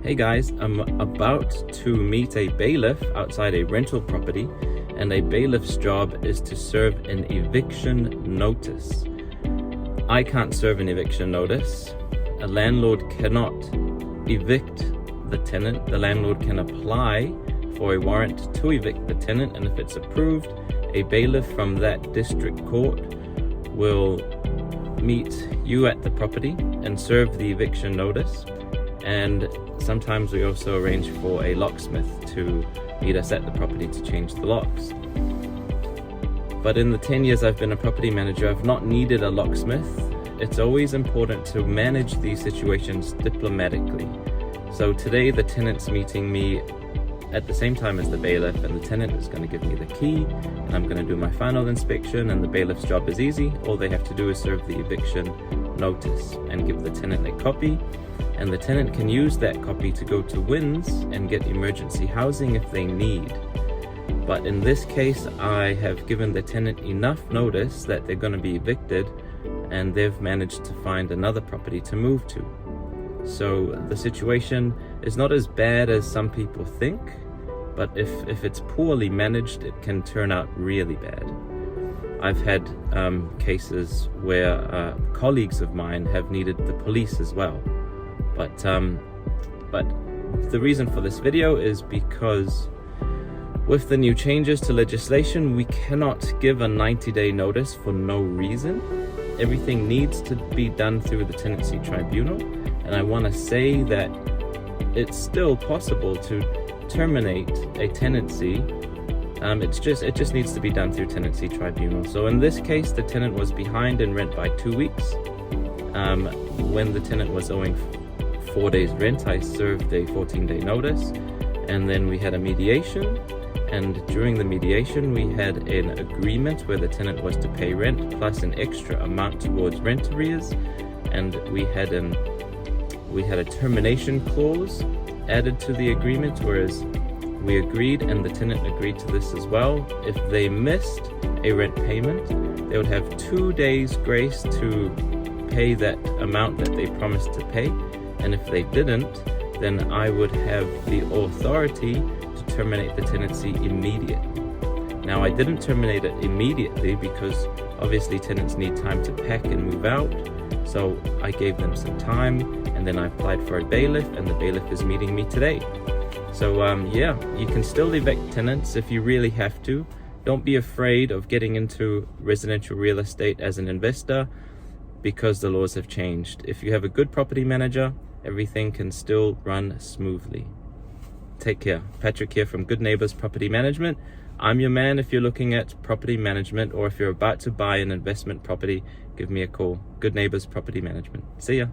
Hey guys, I'm about to meet a bailiff outside a rental property, and a bailiff's job is to serve an eviction notice. I can't serve an eviction notice. A landlord cannot evict the tenant. The landlord can apply for a warrant to evict the tenant, and if it's approved, a bailiff from that district court will meet you at the property and serve the eviction notice. And sometimes we also arrange for a locksmith to meet us at the property to change the locks. But in the 10 years I've been a property manager, I've not needed a locksmith. It's always important to manage these situations diplomatically. So today the tenant's meeting me at the same time as the bailiff, and the tenant is going to give me the key, and I'm going to do my final inspection, and the bailiff's job is easy. All they have to do is serve the eviction notice and give the tenant a copy, and the tenant can use that copy to go to WINS and get emergency housing if they need. But in this case, I have given the tenant enough notice that they're going to be evicted, and they've managed to find another property to move to. So the situation is not as bad as some people think, but if it's poorly managed, it can turn out really bad. I've had cases where colleagues of mine have needed the police as well. But the reason for this video is because with the new changes to legislation, we cannot give a 90-day notice for no reason. Everything needs to be done through the tenancy tribunal, and I want to say that it's still possible to terminate a tenancy. It just needs to be done through tenancy tribunal. So in this case, the tenant was behind in rent by 2 weeks. When the tenant was owing 4 days rent, I served a 14-day notice, and then we had a mediation, and during the mediation we had an agreement where the tenant was to pay rent plus an extra amount towards rent arrears, and we had a termination clause added to the agreement, whereas we agreed, and the tenant agreed to this as well. If they missed a rent payment, they would have 2 days grace to pay that amount that they promised to pay, and if they didn't, then I would have the authority to terminate the tenancy immediately. Now, I didn't terminate it immediately because obviously tenants need time to pack and move out, so I gave them some time, and then I applied for a bailiff, and the bailiff is meeting me today. So yeah, you can still evict tenants if you really have to. Don't be afraid of getting into residential real estate as an investor, because the laws have changed. If you have a good property manager, everything can still run smoothly. Take care. Patrick here from Good Neighbours Property Management. I'm your man if you're looking at property management, or if you're about to buy an investment property, give me a call. Good Neighbours Property Management. See ya.